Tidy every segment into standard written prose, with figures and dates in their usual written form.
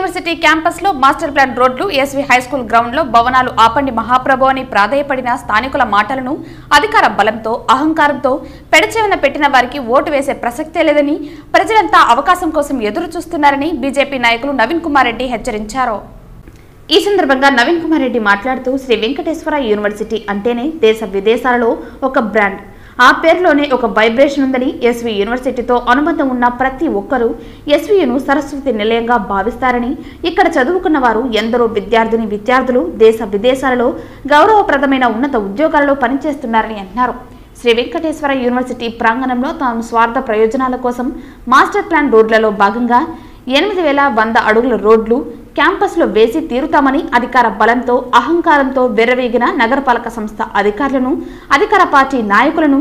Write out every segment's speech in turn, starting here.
University campus లో master plan రోడ్లు, SV high school ground లో భవనాలు ఆపండి మహాప్రభు అని ప్రాధేయపడిన స్థానికుల మాటలను అధికార బలంతో, అహంకారంతో పెడచెవిన పెట్టిన వారికి ఓటు వేసే ప్రసక్తే లేదని, ప్రజలంతా అవకాశం కోసం ఎదురు చూస్తున్నారని బీజేపీ నాయకులు నవీన్ కుమార్ రెడ్డి హెచ్చరించారు. ఈ సందర్భంగా నవీన్ కుమార్ రెడ్డి మాట్లాడుతూ, శ్రీ వెంకటేశ్వర యూనివర్సిటీ అంటేనే దేశ విదేశాలలో ఒక బ్రాండ్. ఆ పేరులోనే ఒక వైబ్రేషన్ ఉందని, ఎస్వి యూనివర్సిటీతో అనుబంధం ఉన్న ప్రతి ఒక్కరూ ఎస్వియును సరస్వతి నిలయంగా భావిస్తారని, ఇక్కడ చదువుకున్న వారు ఎందరో విద్యార్థులు దేశ విదేశాలలో గౌరవప్రదమైన ఉన్నత ఉద్యోగాలలో పనిచేస్తున్నారని అన్నారు. శ్రీ వెంకటేశ్వర యూనివర్సిటీ ప్రాంగణంలో తాము స్వార్థ ప్రయోజనాల కోసం మాస్టర్ ప్లాన్ రోడ్లలో భాగంగా 8100 అడుగుల రోడ్లు క్యాంపస్లో వేసి తీరుతామని అధికార బలంతో, అహంకారంతో వెర్రవీగిన నగరపాలక సంస్థ అధికారులను, అధికార పార్టీ నాయకులను,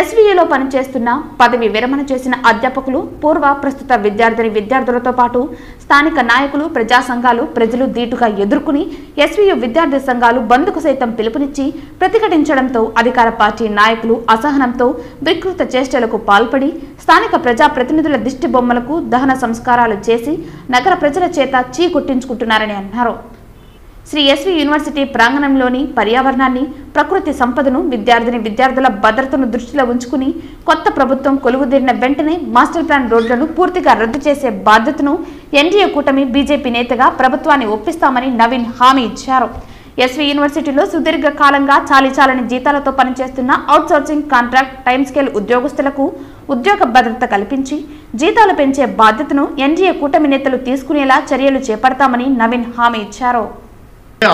ఎస్వీఏలో పనిచేస్తున్న, పదవి విరమణ చేసిన అధ్యాపకులు, పూర్వ ప్రస్తుత విద్యార్థులతో పాటు స్థానిక నాయకులు, ప్రజా సంఘాలు, ప్రజలు ధీటుగా ఎదుర్కొని ఎస్వీయు విద్యార్థి సంఘాలు బంద్కు సైతం పిలుపునిచ్చి ప్రతిఘటించడంతో అధికార పార్టీ నాయకులు అసహనంతో వికృత చేష్టలకు పాల్పడి స్థానిక ప్రజాప్రతినిధుల దిష్టి బొమ్మలకు దహన సంస్కారాలు చేసి నగర ప్రజల చేత చీకొట్టించుకుంటున్నారని అన్నారు. శ్రీ ఎస్వి యూనివర్సిటీ ప్రాంగణంలోని పర్యావరణాన్ని, ప్రకృతి సంపదను, విద్యార్థుల భద్రతను దృష్టిలో ఉంచుకుని కొత్త ప్రభుత్వం కొలువుదీరిన వెంటనే మాస్టర్ ప్లాన్ రోడ్లను పూర్తిగా రద్దు చేసే బాధ్యతను ఎన్డీఏ కూటమి బీజేపీ నేతగా ప్రభుత్వాన్ని ఒప్పిస్తామని నవీన్ హామీ ఇచ్చారు. ఎస్వి యూనివర్సిటీలో సుదీర్ఘ కాలంగా చాలీచాలని జీతాలతో పనిచేస్తున్న అవుట్సోర్సింగ్, కాంట్రాక్ట్, టైమ్ స్కేల్ ఉద్యోగస్తులకు ఉద్యోగ భద్రత కల్పించి జీతాలు పెంచే బాధ్యతను ఎన్డీఏ కూటమి నేతలు తీసుకునేలా చర్యలు చేపడతామని నవీన్ హామీ ఇచ్చారు.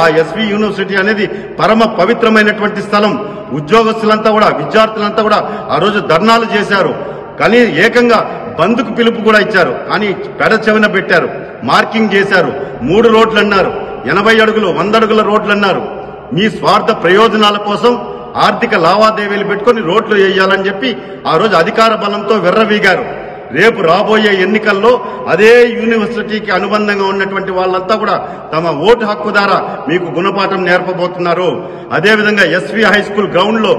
ఆ ఎస్వి యూనివర్సిటీ అనేది పరమ పవిత్రమైనటువంటి స్థలం. ఉద్యోగస్తులంతా కూడా, విద్యార్థులంతా కూడా ఆ రోజు ధర్నాలు చేశారు. కానీ ఏకంగా బంద్కు పిలుపు కూడా ఇచ్చారు. కానీ పెడచెవిన పెట్టారు, మార్కింగ్ చేశారు. 3 రోడ్లు అన్నారు, 80 అడుగులు, 100 అడుగుల రోడ్లు అన్నారు. మీ స్వార్థ ప్రయోజనాల కోసం ఆర్థిక లావాదేవీలు పెట్టుకుని రోడ్లు వేయాలని చెప్పి ఆ రోజు అధికార బలంతో వెర్రవీగారు. రేపు రాబోయే ఎన్నికల్లో అదే యూనివర్సిటీకి అనుబంధంగా ఉన్నటువంటి వాళ్ళంతా కూడా తమ ఓటు హక్కు ద్వారా మీకు గుణపాఠం నేర్పబోతున్నారు. అదేవిధంగా ఎస్వి హై స్కూల్ గ్రౌండ్ లో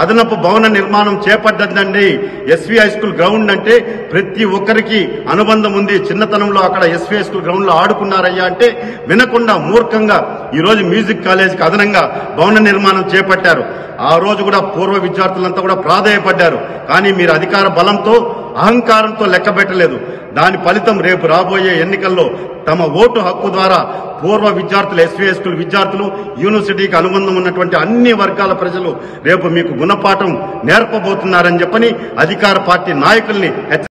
అదనపు భవన నిర్మాణం చేపట్టదండి. ఎస్వి హై స్కూల్ గ్రౌండ్ అంటే ప్రతి ఒక్కరికి అనుబంధం ఉంది. చిన్నతనంలో అక్కడ ఎస్వి హై స్కూల్ గ్రౌండ్ లో ఆడుకున్నారయ్యా అంటే వినకుండా మూర్ఖంగా ఈ రోజు మ్యూజిక్ కాలేజీకి అదనంగా భవన నిర్మాణం చేపట్టారు. ఆ రోజు కూడా పూర్వ విద్యార్థులంతా కూడా ప్రాధేయపడ్డారు. కానీ మీరు అధికార బలంతో, అహంకారంతో లెక్క పెట్టలేదు. దాని ఫలితం రేపు రాబోయే ఎన్నికల్లో తమ ఓటు హక్కు ద్వారా పూర్వ విద్యార్థులు, ఎస్వి హై స్కూల్ విద్యార్థులు, యూనివర్సిటీకి అనుబంధం ఉన్నటువంటి అన్ని వర్గాల ప్రజలు రేపు మీకు గుణపాఠం నేర్పబోతున్నారని చెప్పని అధికార పార్టీ నాయకుల్ని